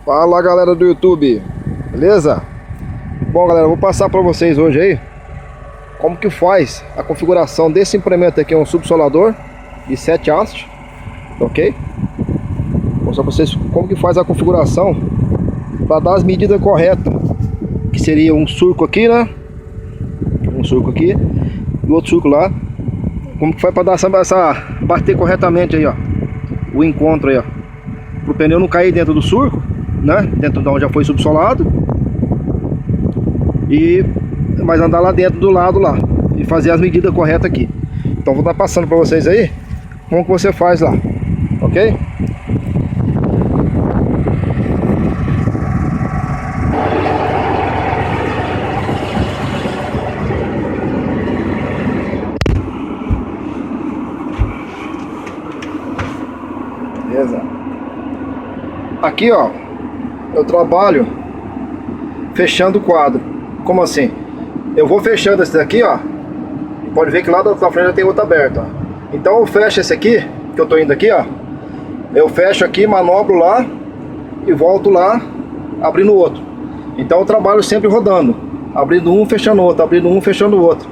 Fala galera do YouTube, beleza? Bom galera, vou passar para vocês hoje aí como que faz a configuração desse implemento aqui, um subsolador de 7 hastes, ok? Vou mostrar para vocês como que faz a configuração para dar as medidas corretas, que seria um surco aqui, né? Um surco aqui e outro surco lá. Como que faz para dar bater corretamente aí, ó, o encontro aí, ó, para o pneu não cair dentro do surco, né? Dentro de onde já foi subsolado, mas andar lá dentro do lado lá e fazer as medidas corretas aqui. Então vou estar passando para vocês aí como que você faz lá, ok? Beleza. Aqui ó, eu trabalho fechando o quadro. Como assim? Eu vou fechando esse daqui, ó. Pode ver que lá da frente já tem outro aberto, ó. Então eu fecho esse aqui, que eu tô indo aqui, ó. Eu fecho aqui, manobro lá e volto lá, abrindo o outro. Então eu trabalho sempre rodando, abrindo um, fechando o outro, abrindo um, fechando o outro.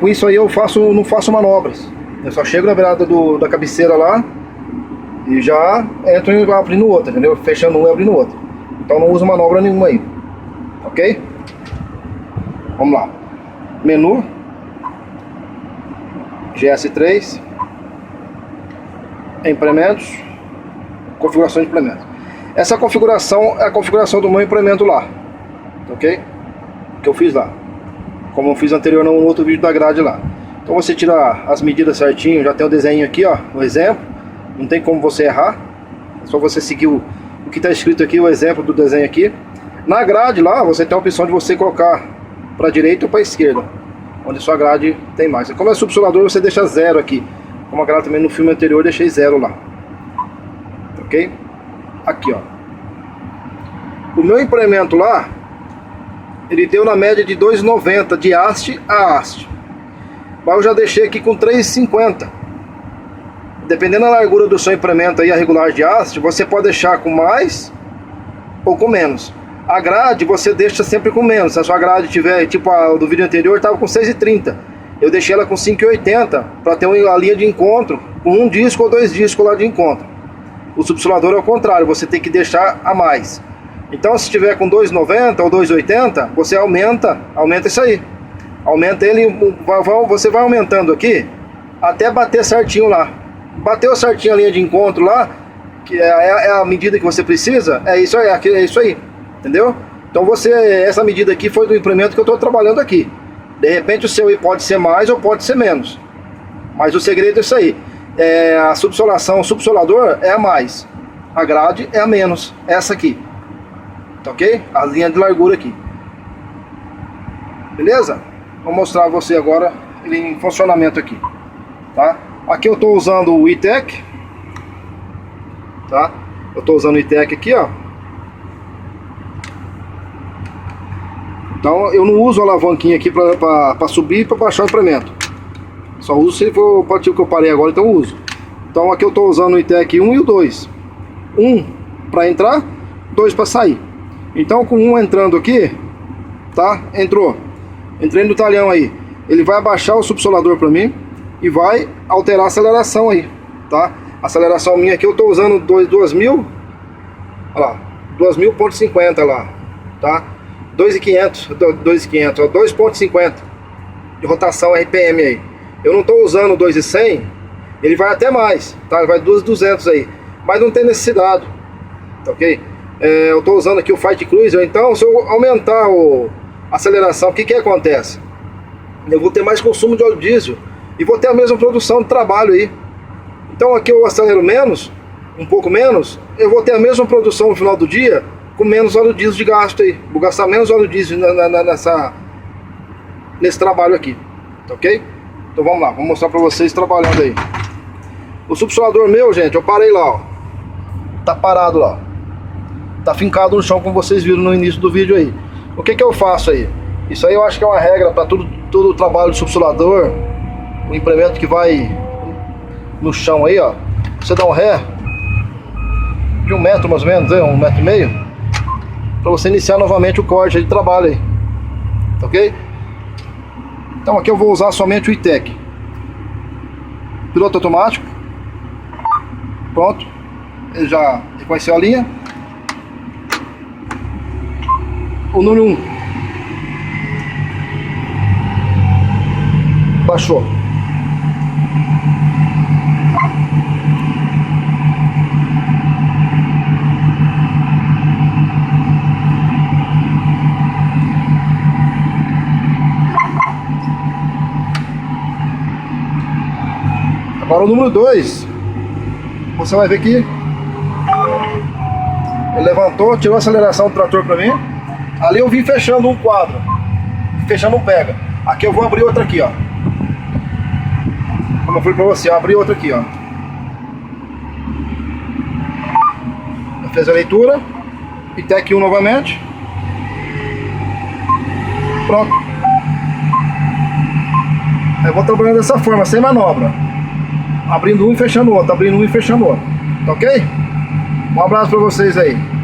Com isso aí eu não faço manobras. Eu só chego na beirada da cabeceira lá e já entro abrindo o outro, entendeu? Fechando um e abrindo o outro. Então não uso manobra nenhuma aí, ok? Vamos lá. Menu, GS3, implementos, configuração de implementos. Essa configuração é a configuração do meu implemento lá, ok? Que eu fiz lá, como eu fiz anterior no outro vídeo da grade lá. Então você tira as medidas certinho, já tem o desenho aqui, ó, o exemplo. Não tem como você errar, é só você seguir o que está escrito aqui, o exemplo do desenho aqui. Na grade lá, você tem a opção de você colocar para a direita ou para a esquerda, onde sua grade tem mais. Como é subsolador, você deixa 0 aqui. Como a grade também no filme anterior, eu deixei 0 lá. Ok? Aqui, ó. O meu implemento lá, ele deu na média de 2,90 de haste a haste. Mas eu já deixei aqui com 3,50. Dependendo da largura do seu implemento aí, a regular de haste, você pode deixar com mais ou com menos. A grade você deixa sempre com menos. Se a sua grade tiver, tipo a do vídeo anterior, estava com 6,30. Eu deixei ela com 5,80 para ter uma linha de encontro com um disco ou 2 discos lá de encontro. O subsolador é o contrário, você tem que deixar a mais. Então se tiver com 2,90 ou 2,80, você aumenta isso aí. Aumenta ele, você vai aumentando aqui até bater certinho lá. Bateu certinho a linha de encontro lá, que é a medida que você precisa, é isso aí, entendeu? Então essa medida aqui foi do implemento que eu estou trabalhando aqui. De repente o seu aí pode ser mais ou pode ser menos, mas o segredo é isso aí. A subsolação, o subsolador é a mais, a grade é a menos, essa aqui, tá ok? A linha de largura aqui, beleza? Vou mostrar a você agora ele em funcionamento aqui, tá? Aqui eu estou usando o ITEC, tá? Eu estou usando o ITEC aqui, ó. Então eu não uso a alavanquinha aqui para subir e para baixar o implemento. Só uso se for partir que eu parei agora, então eu uso. Então aqui eu estou usando o ITEC 1 e o 2. 1 para entrar, 2 para sair. Então com um entrando aqui, tá? Entrei no talhão aí. Ele vai abaixar o subsolador para mim e vai alterar a aceleração aí, tá? A aceleração minha aqui eu estou usando 2.000, olha lá, 2.000.50 lá, tá? 2.50 de rotação RPM aí. Eu não estou usando 2.100, ele vai até mais, tá? Ele vai 2.200 aí, mas não tem necessidade, tá ok? Eu estou usando aqui o Fight Cruiser, então se eu aumentar a aceleração, o que acontece? Eu vou ter mais consumo de óleo diesel e vou ter a mesma produção de trabalho aí. Então aqui eu acelero menos, um pouco menos, eu vou ter a mesma produção no final do dia com menos óleo diesel de gasto aí. Vou gastar menos óleo diesel nesse trabalho aqui, tá ok? Então vamos lá, vou mostrar pra vocês trabalhando aí. O subsolador meu, gente, eu parei lá, ó. Tá parado lá. Tá fincado no chão, como vocês viram no início do vídeo aí. O que eu faço aí? Isso aí eu acho que é uma regra para todo o trabalho de subsolador. O implemento que vai no chão aí, ó. Você dá um ré, de 1 metro mais ou menos, 1,5 metro, para você iniciar novamente o corte de trabalho aí, ok? Então aqui eu vou usar somente o ITEC, piloto automático, pronto, ele já reconheceu a linha, o número 1, baixou, agora o número 2, você vai ver que ele levantou, tirou a aceleração do trator para mim. Ali eu vim fechando um quadro, fechando um pega. Aqui eu vou abrir outra aqui, ó. Como eu falei para você, eu abri outra aqui, ó. Eu fiz a leitura, ITEC 1 novamente. Pronto. Eu vou trabalhando dessa forma, sem manobra. Abrindo um e fechando o outro, abrindo um e fechando o outro. Tá ok? Um abraço pra vocês aí.